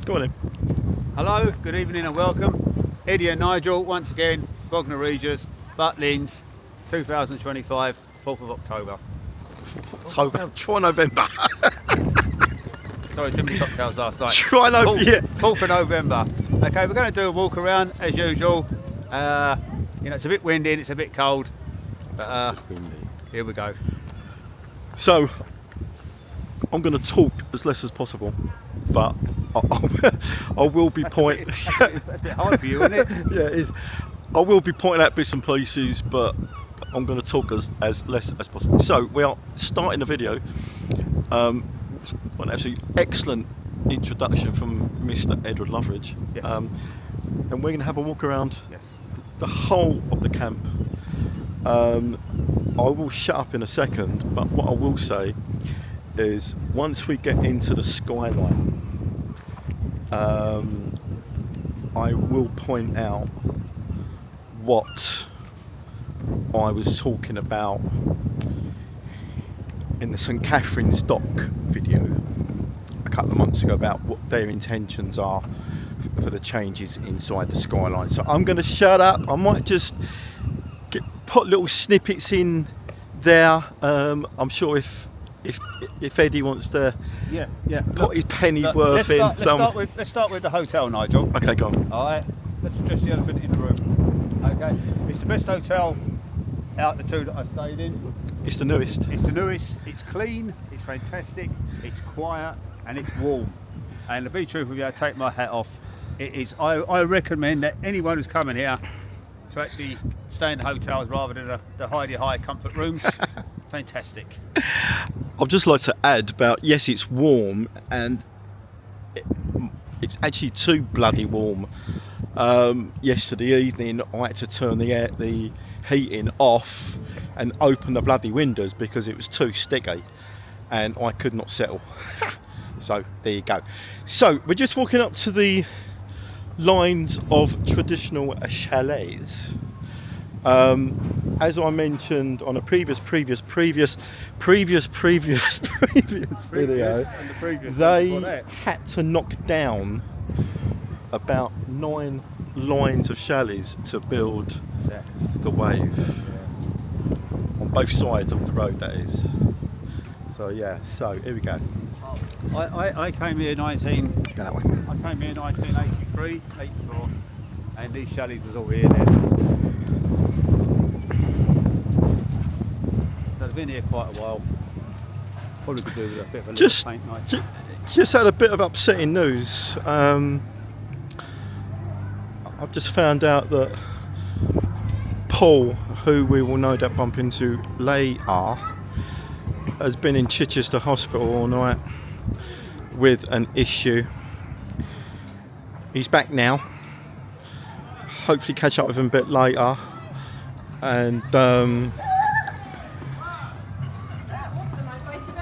Go on in. Hello, good evening and welcome. Eddie and Nigel, once again, Bognor Regis, Butlins, 2025, 4th of October. October. Try November. Sorry, too many cocktails last night. Try November. Yeah. 4th of November. Okay, we're going to do a walk around as usual. It's a bit windy and it's a bit cold, but here we go. So, I'm going to talk as less as possible, but I will be pointing. That's a bit hard for you, isn't it? Yeah, it is. I will be pointing out bits and pieces, but I'm going to talk as less as possible. So we are starting the video. An absolutely excellent introduction from Mr. Edward Loveridge. Yes. And we're going to have a walk around Yes. the whole of the camp. I will shut up in a second, but what I will say is once we get into the Skyline, I will point out what I was talking about in the St Catherine's Dock video a couple of months ago about what their intentions are for the changes inside the Skyline. So I'm going to shut up. I might just put little snippets in there. I'm sure if Eddie wants to put his penny worth in. Let's start with the hotel, Nigel. Okay, go on. All right, let's address the elephant in the room. Okay, it's the best hotel out the two that I've stayed in. It's the newest. It's the newest. It's clean. It's fantastic. It's quiet and it's warm. And to be truthful with you, I take my hat off. It is. I recommend that anyone who's coming here to actually stay in the hotels rather than the high comfort rooms. Fantastic. I'd just like to add about, yes, it's warm and it's actually too bloody warm. Yesterday evening I had to turn the heating off and open the bloody windows because it was too sticky and I could not settle. So there you go. So we're just walking up to the lines of traditional chalets. As I mentioned on a previous video, they had to knock down about 9 lines of chalets to build the wave on both sides of the road, that is. So yeah, so here we go. I came here I came here in 1983, 84, and these chalets was all here then. So they've been here quite a while. Probably could do with a bit of a little paint night. Just had a bit of upsetting news. I've just found out that Paul, who we will no doubt bump into later, has been in Chichester Hospital all night with an issue. He's back now. Hopefully catch up with him a bit later. And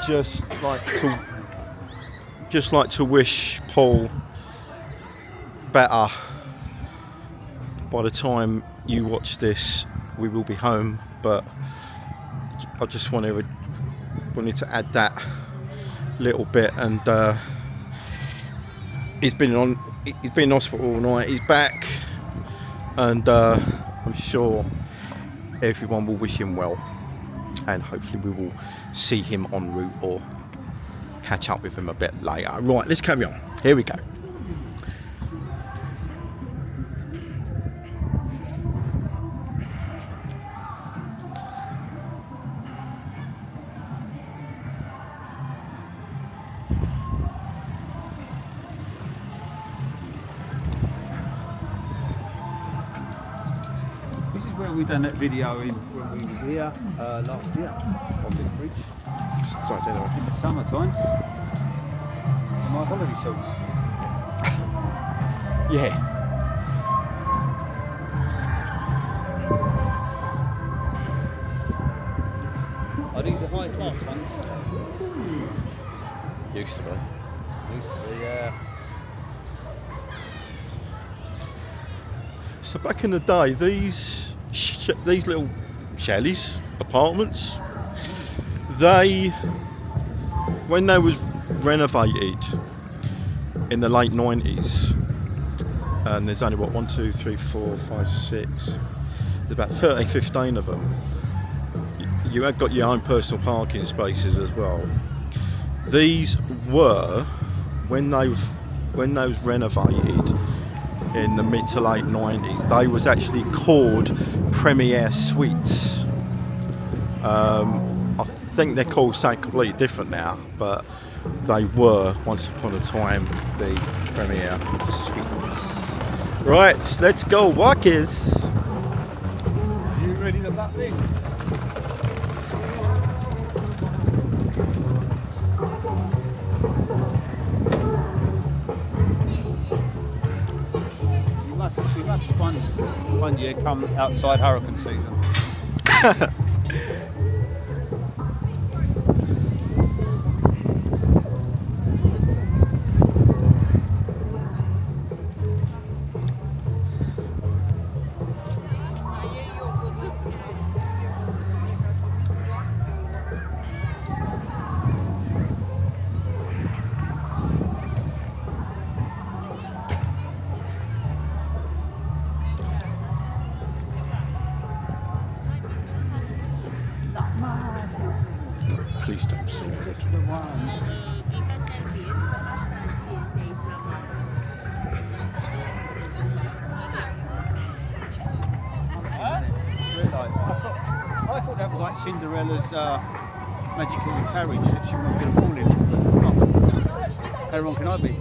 just like to wish Paul better. By the time you watch this, we will be home, but I just wanted to add that little bit. And he's been in hospital all night. He's back, and I'm sure everyone will wish him well, and hopefully we will see him en route or catch up with him a bit later. Right, let's carry on. Here we go. This is where we done that video when we was here last year on this bridge. Sorry, anyway. In the summertime. In my holiday shorts. Yeah. Are these the high class ones? Used to be. Used to be, yeah. So back in the day, these little chalets, apartments, when they was renovated, in the late 90s, and there's only what 1, 2, 3, 4, 5, 6. There's about 13, 15 of them. You have got your own personal parking spaces as well. These were when they was renovated in the mid to late 90s. They was actually called Premier Suites. I think they're called something completely different now, but they were once upon a time the Premier Suites. Right, let's go, walkers. Are you ready to Butlins? We must one year come outside hurricane season. Please don't sing it. Just the one. I thought that was like Cinderella's magical carriage that she wanted to fall in, but it's not. How wrong can I be?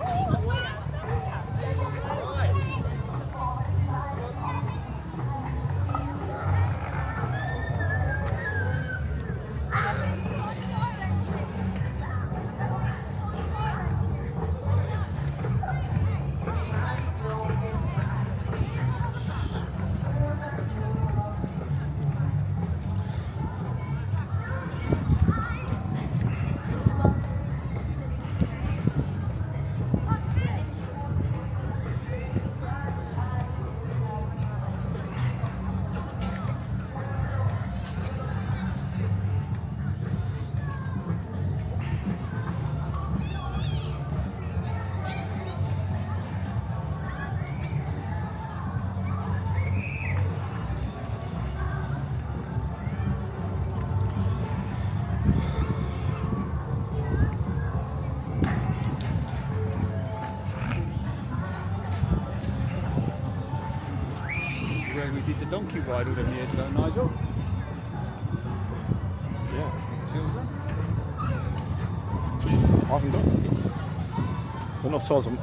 Where we did the donkey ride all them years ago, Nigel. Yeah. Children. I haven't got any kids. Well, not as far as I'm.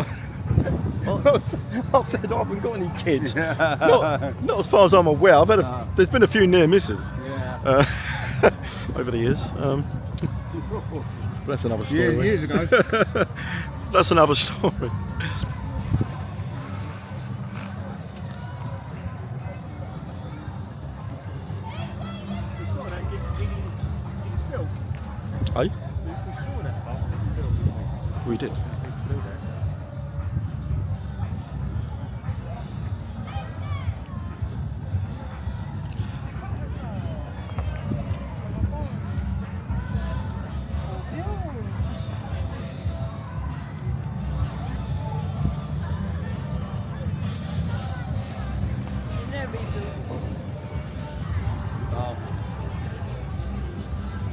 I said I haven't got any kids. Not as far as I'm aware. I've had there's been a few near misses over the years. But that's another story. Years ago. That's another story. We saw that getting built. Hey? We saw that part getting built, didn't we? We did.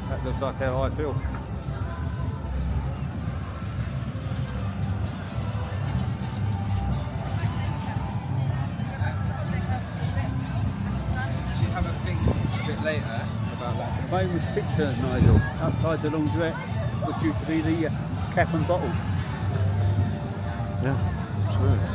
That looks like how I feel. Did you have a think a bit later about that? The famous picture, Nigel, outside the laundrette, was due to be the cap and bottle. Yeah, absolutely.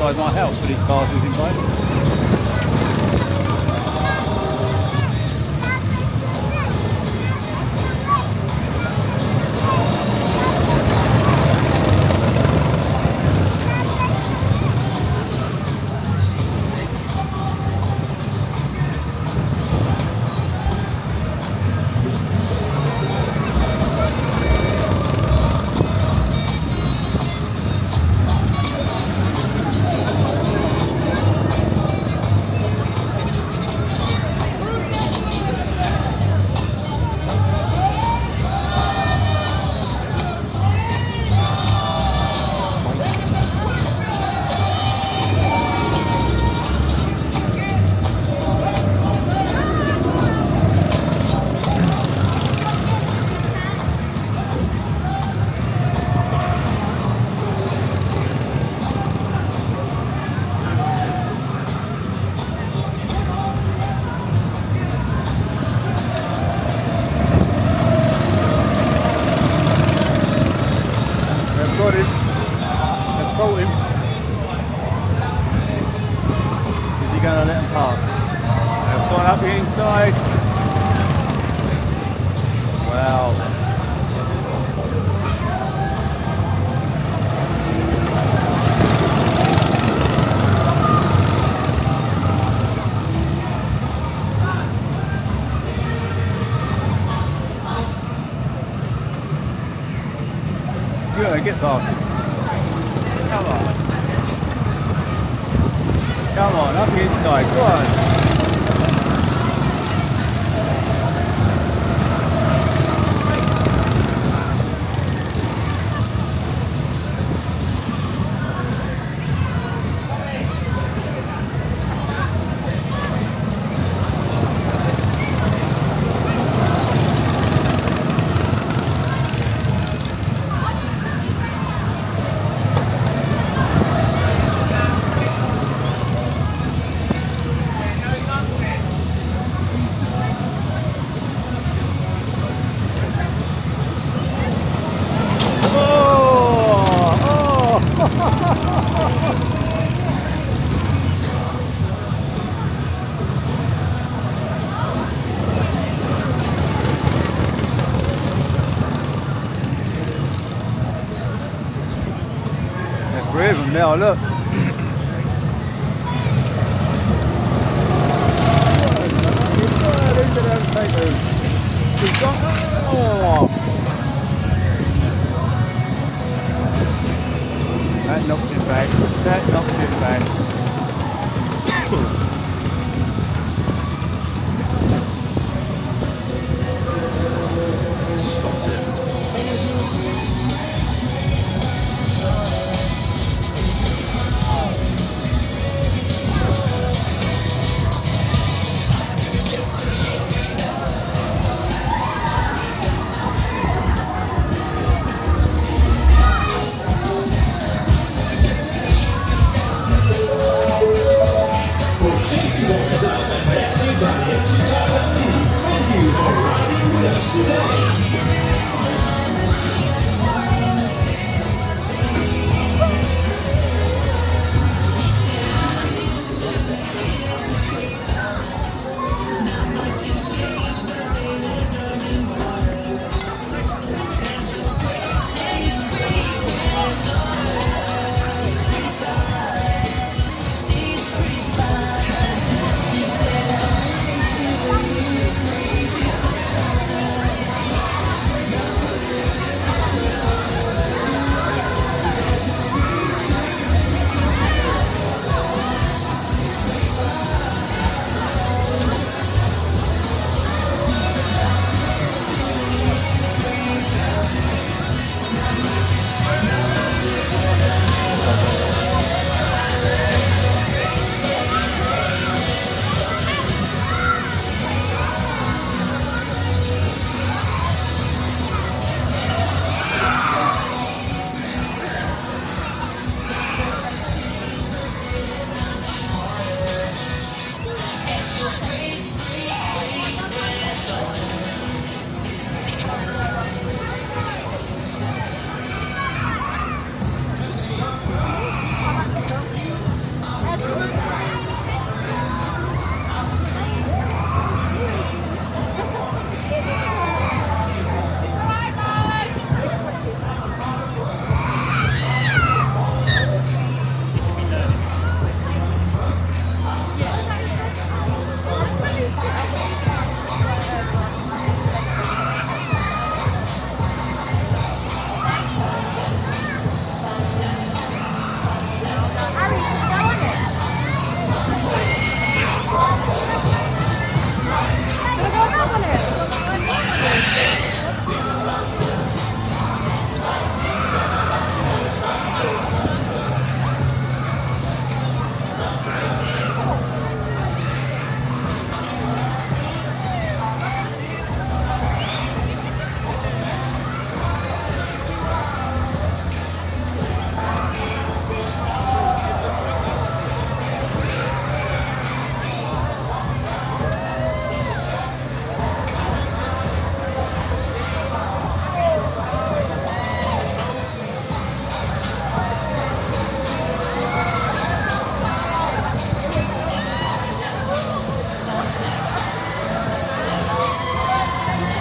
outside my house for these cars was invited. Got him. They've caught him. Is he going to let him pass? They've gone up the inside. Wow. Yeah, get past him. Come on. Come on, up the inside. Go on. Three of them now, look. That knocked him back. That knocked him back. Stopped it.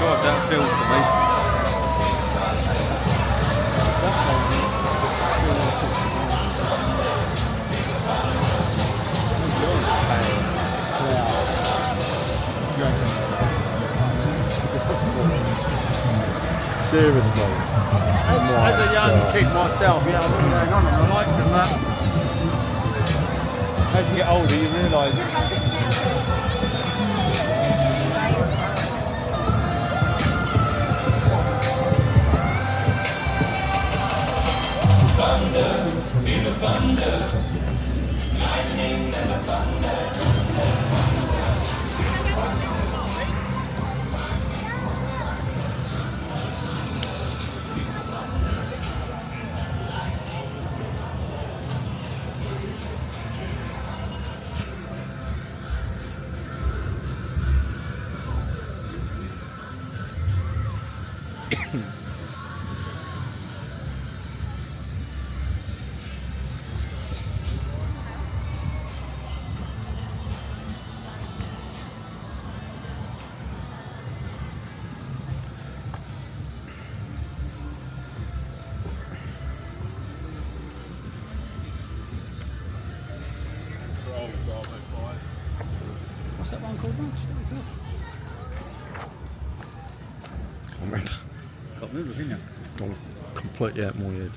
drive down Bills for me. Seriously. As a young kid myself, yeah, I was going on and I liked them, but as you get older you realise what's that one called now? Can't remember. Got moving, didn't you? Gone completely out of my head.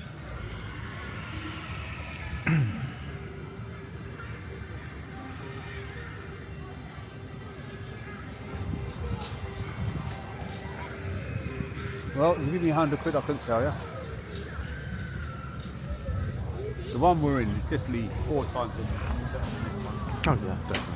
Well, if you give me £100, I couldn't tell you. The one we're in is definitely 4 times the Oh yeah, definitely.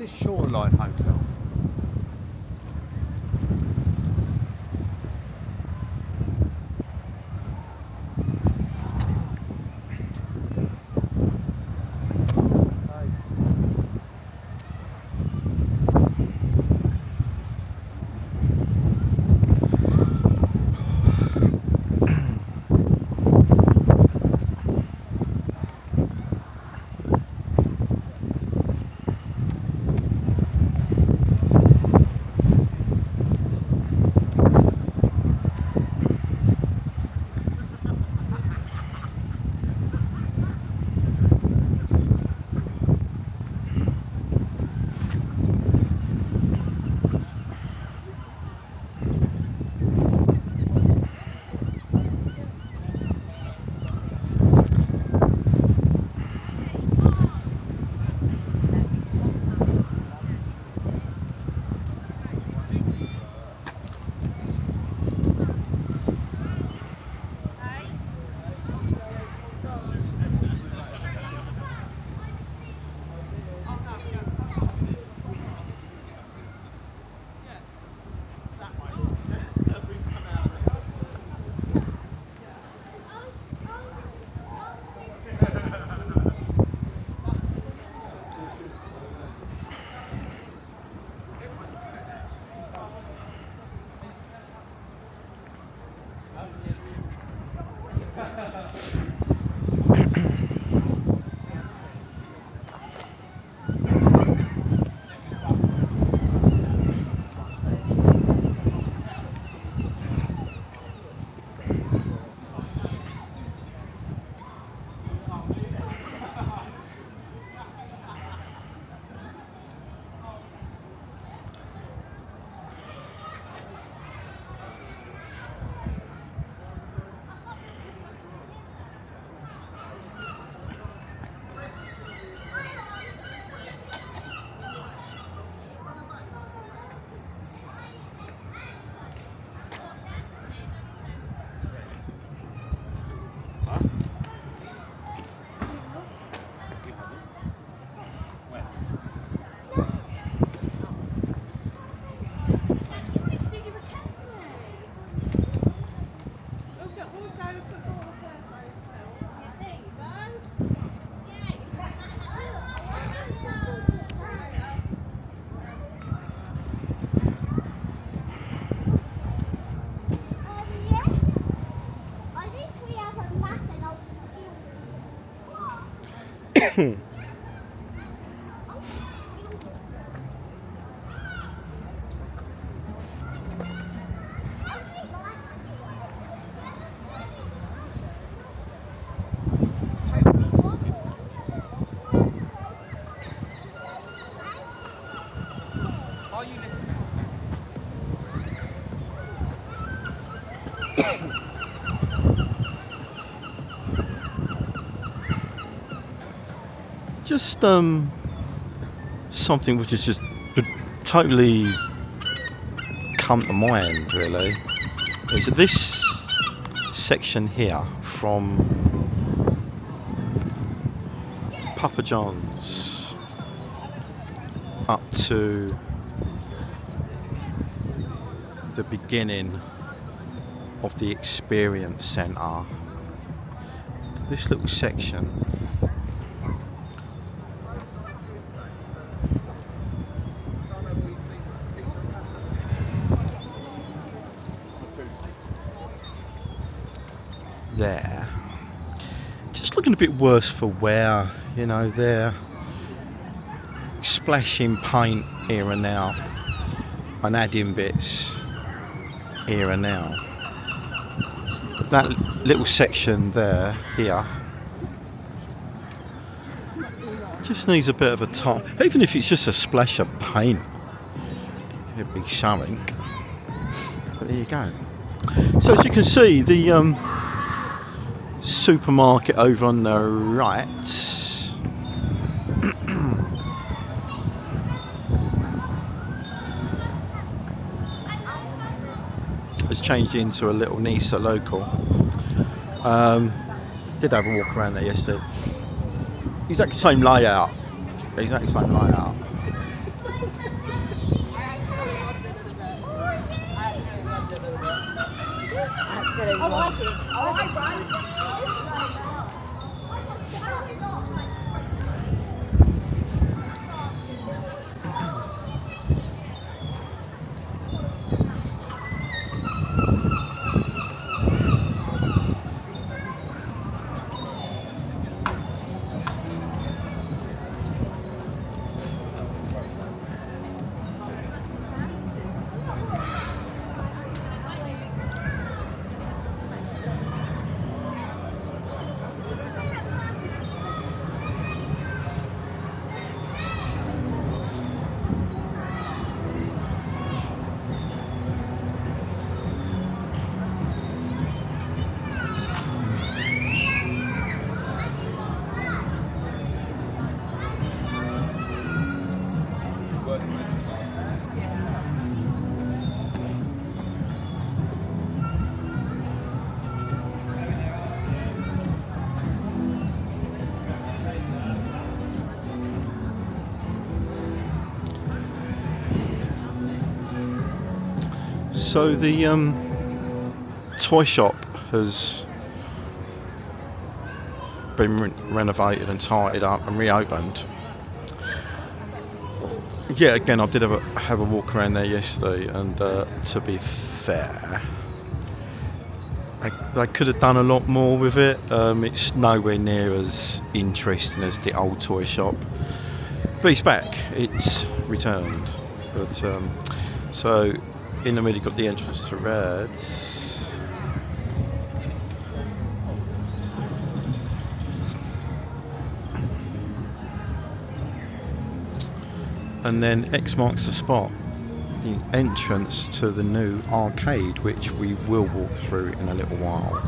this Shoreline Hotel? Just something which is just totally come to mind, really, is that this section here from Papa John's up to the beginning of the Experience Centre, this little section there, just looking a bit worse for wear, you know. They're splashing paint here and now and adding bits here and now. But that little section there, here, just needs a bit of a top. Even if it's just a splash of paint, it'd be something. But there you go. So as you can see, the supermarket over on the right has changed into a little Nisa local. Did have a walk around there yesterday. Exactly same layout. Oh, I did. Oh, I So the toy shop has been renovated and tidied up and reopened. Yeah, again, I did have a walk around there yesterday, and to be fair, they could have done a lot more with it. It's nowhere near as interesting as the old toy shop, but it's back. It's returned. But so in the middle, you've got the entrance to Reds. And then X marks the spot, the entrance to the new arcade, which we will walk through in a little while.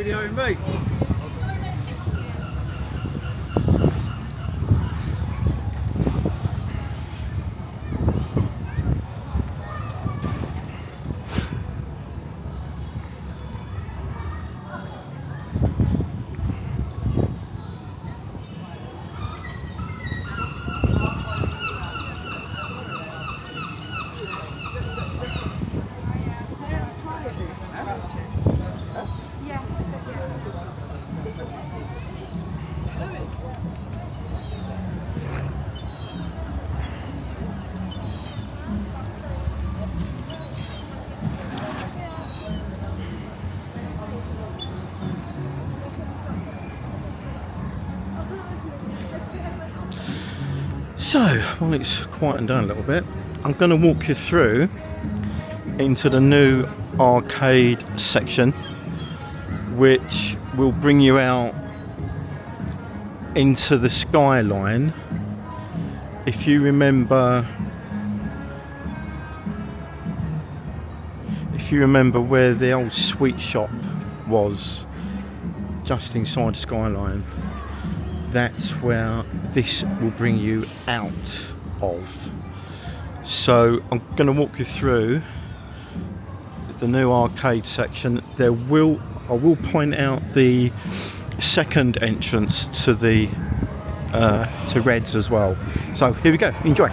videoing me. So, while it's quieting down a little bit, I'm going to walk you through into the new arcade section, which will bring you out into the Skyline. If you remember where the old sweet shop was, just inside Skyline, that's where this will bring you out of. So I'm going to walk you through the new arcade section. I will point out the second entrance to the to Reds as well. So here we go, enjoy.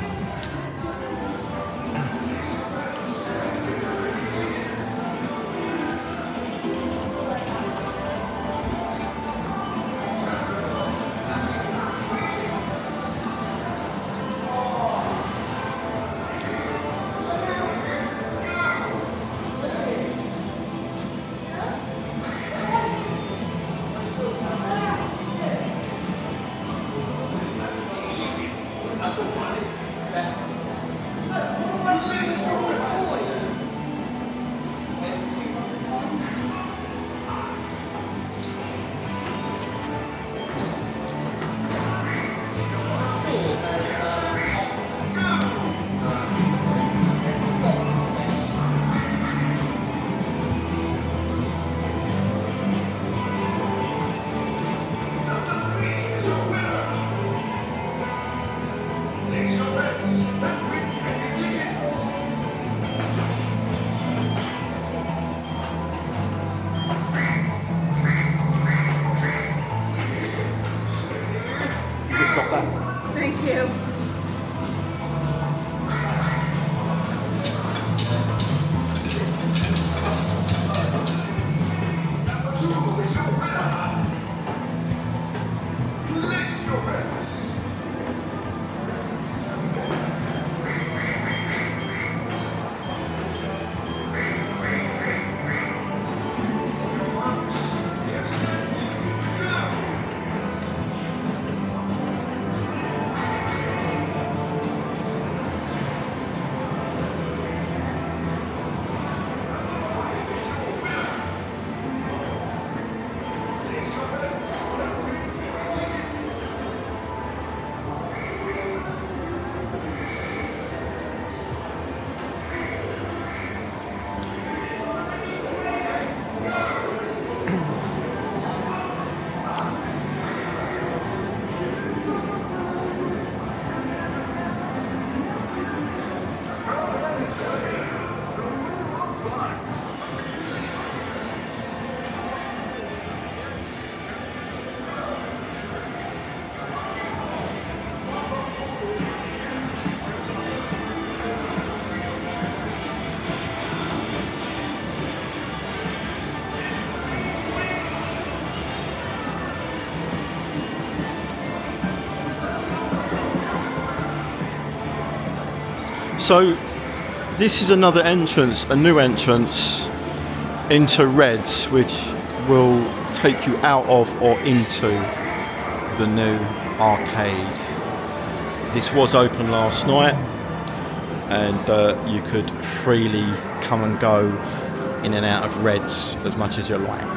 Thank you. So this is another entrance, a new entrance into Reds, which will take you out of or into the new arcade. This was open last night, and you could freely come and go in and out of Reds as much as you liked.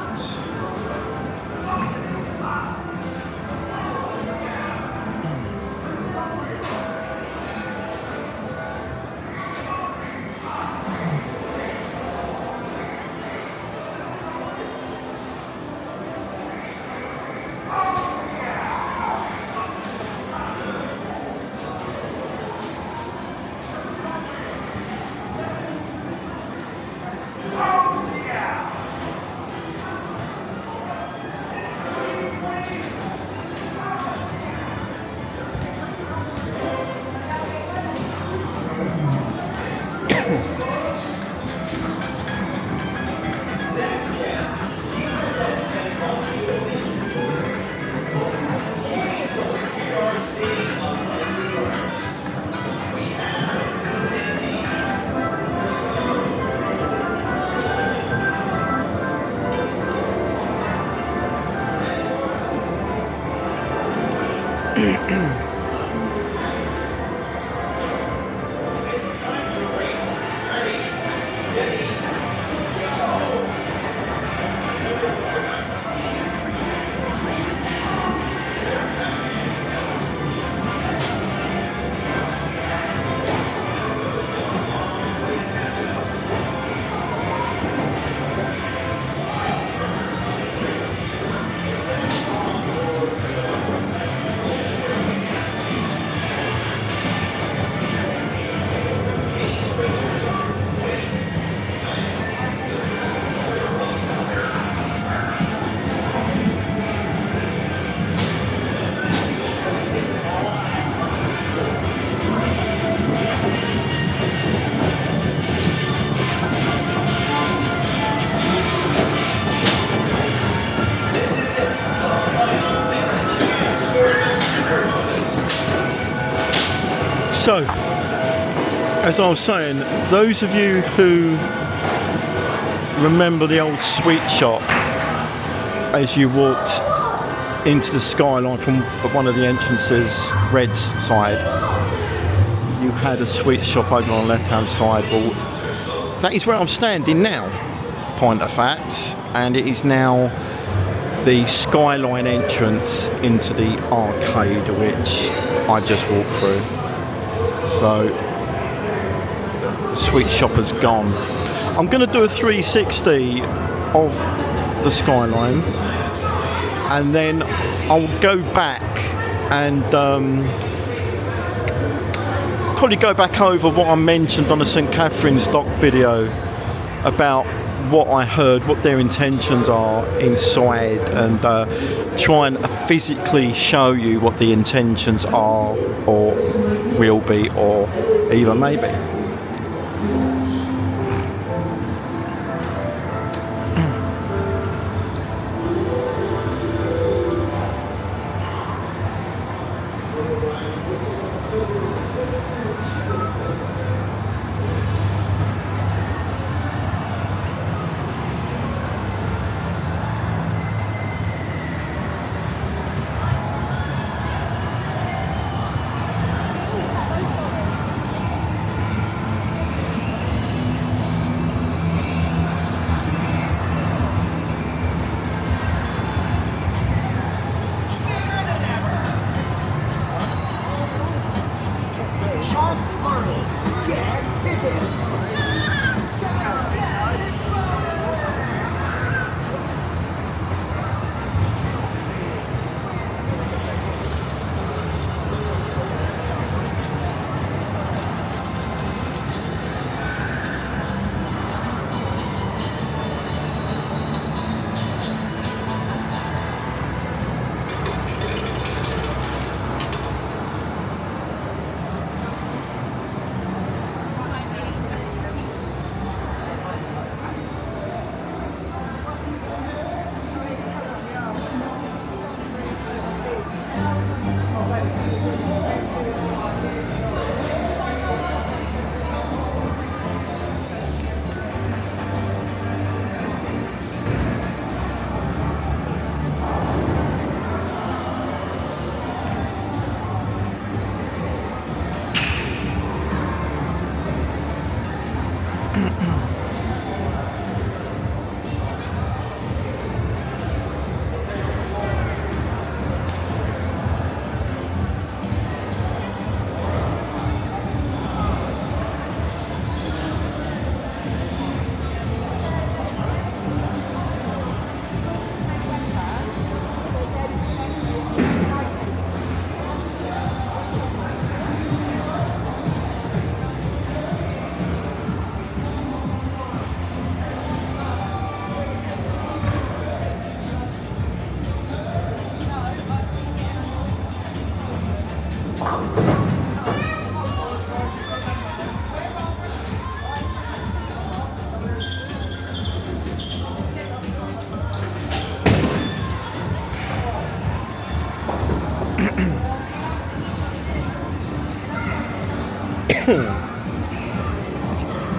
So, as I was saying, those of you who remember the old sweet shop as you walked into the Skyline from one of the entrances, Red's side, you had a sweet shop over on the left hand side. Well, that is where I'm standing now, point of fact, and it is now the Skyline entrance into the arcade which I just walked through. So the sweet shop has gone. I'm going to do a 360 of the Skyline, and then I'll go back and probably go back over what I mentioned on the St Catherine's Dock video about what I heard, what their intentions are inside, and try and physically show you what the intentions are, or will be, or even maybe.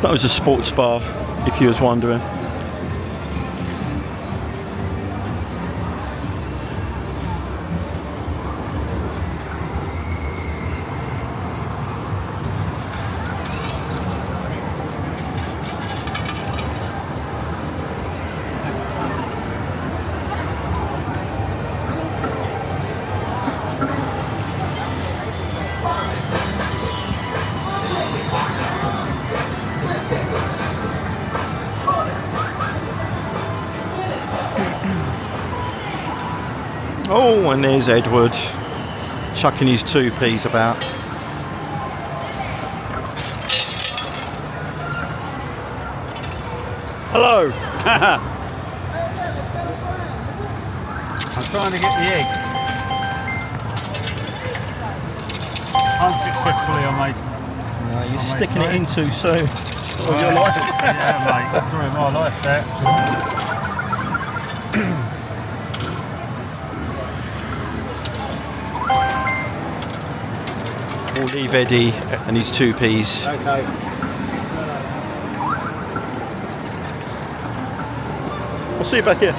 That was a sports bar, if you was wondering. Oh, and there's Edward chucking his 2p's about. Hello. I'm trying to get the egg. Unsuccessfully, mate. No, you're Oh, mate, sticking it sorry. in too soon. Of your life. Yeah, mate. Sorry, my life there. We'll leave Eddie and his 2p's. Okay. We'll see you back here.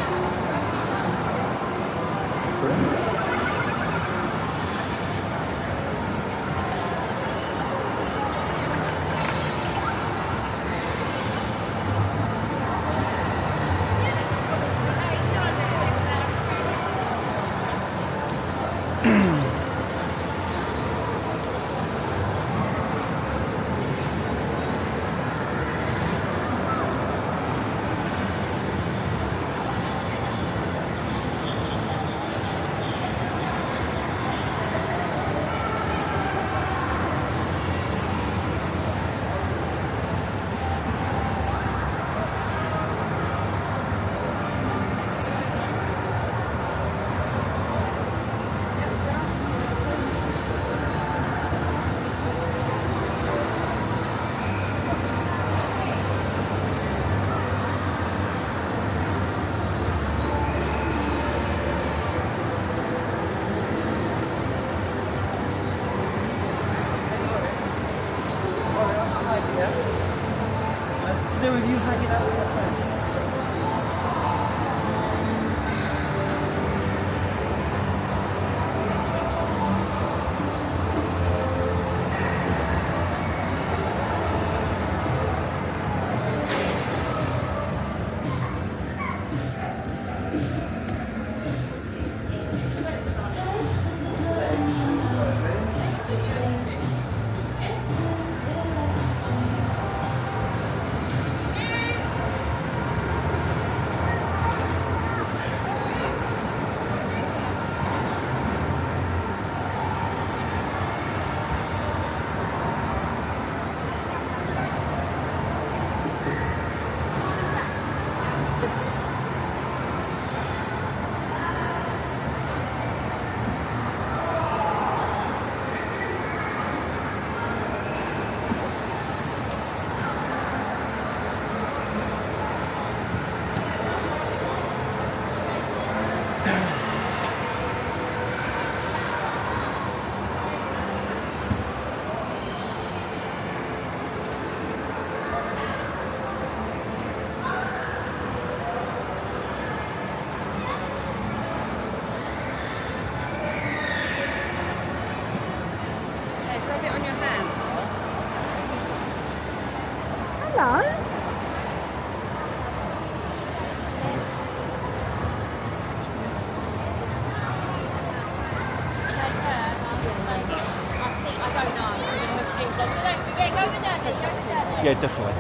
Yeah, definitely.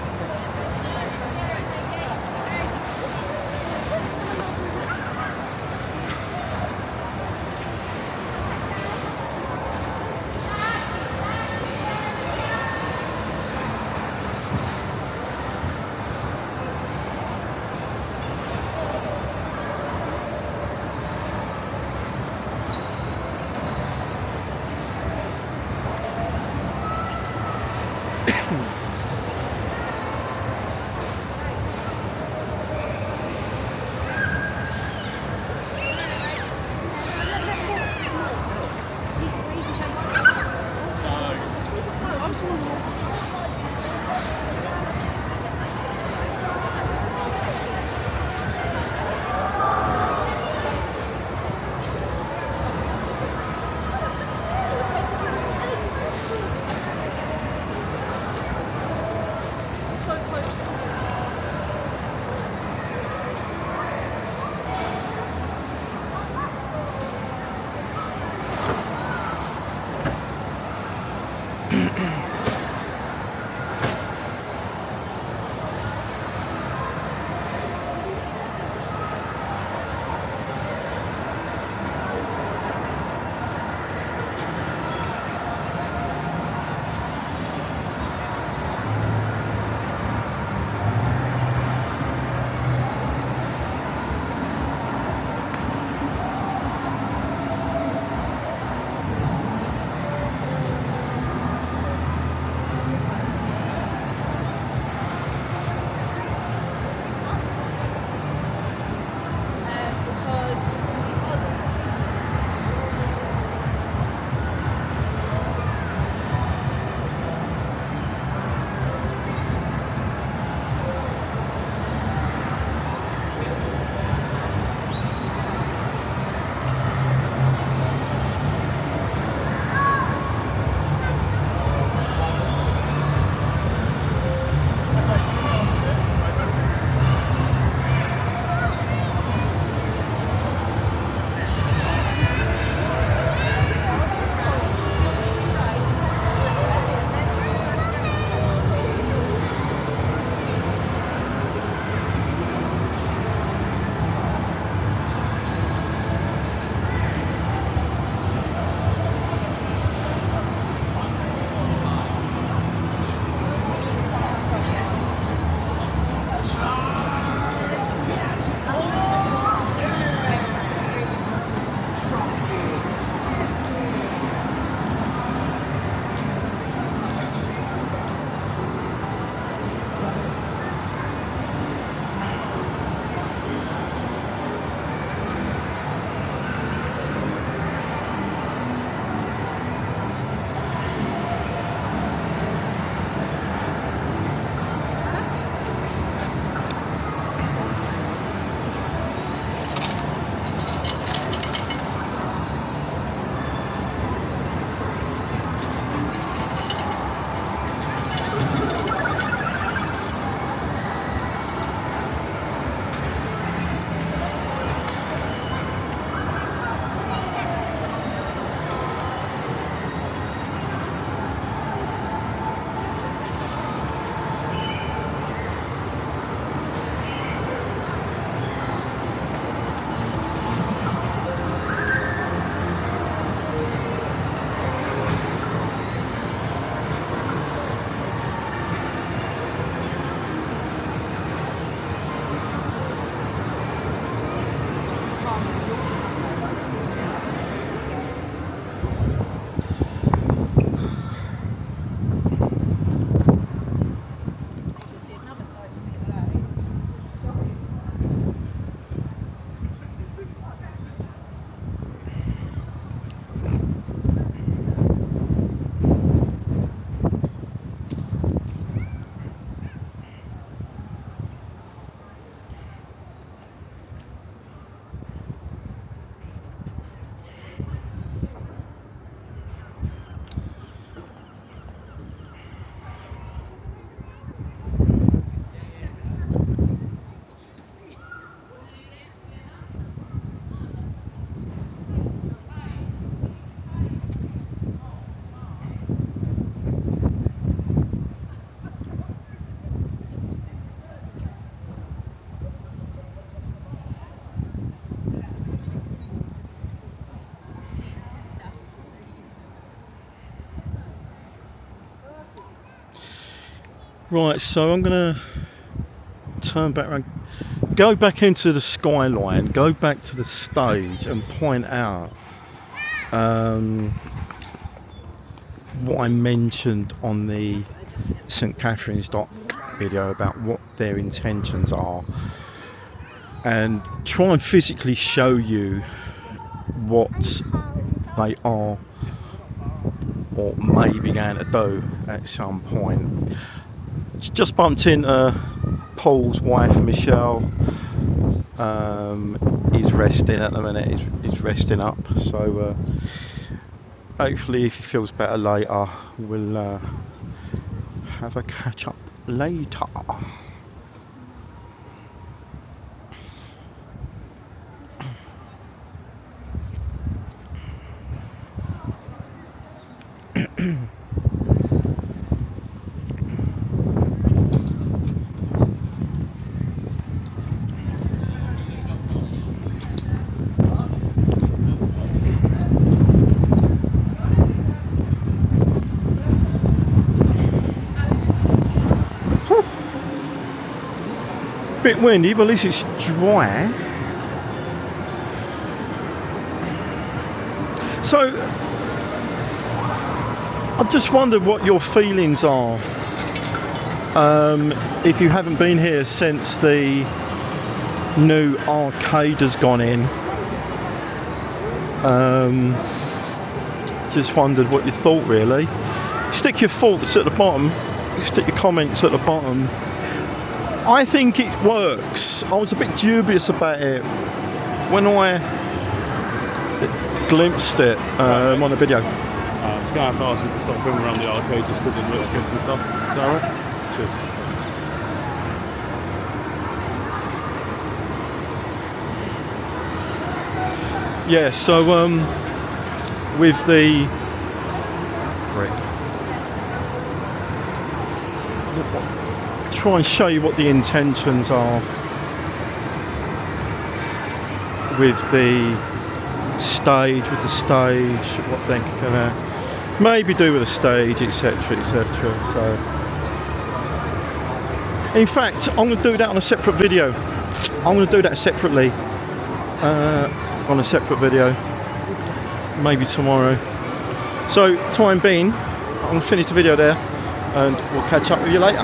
Right, so I'm going to turn back around, go back into the Skyline, go back to the stage and point out what I mentioned on the St Catherine's Dock video about what their intentions are, and try and physically show you what they are or may be going to do at some point. Just bumped into Paul's wife Michelle. He's resting at the minute, he's resting up, so hopefully if he feels better later we'll have a catch up later. bit windy, but at least it's dry. So, I just wondered what your feelings are if you haven't been here since the new arcade has gone in. Just wondered what you thought, really. Stick your thoughts at the bottom. Stick your comments at the bottom. I think it works. I was a bit dubious about it when I glimpsed it on the video. I'm just going to have to ask you to stop filming around the arcade just because of little kids and stuff. Is that alright? Cheers. Yeah, so with the try and show you what the intentions are with the stage, what they're gonna maybe do with the stage, etc, etc. So in fact, I'm going to do that on a separate video. I'm going to do that separately on a separate video, maybe tomorrow. So time being, I'm going to finish the video there and we'll catch up with you later.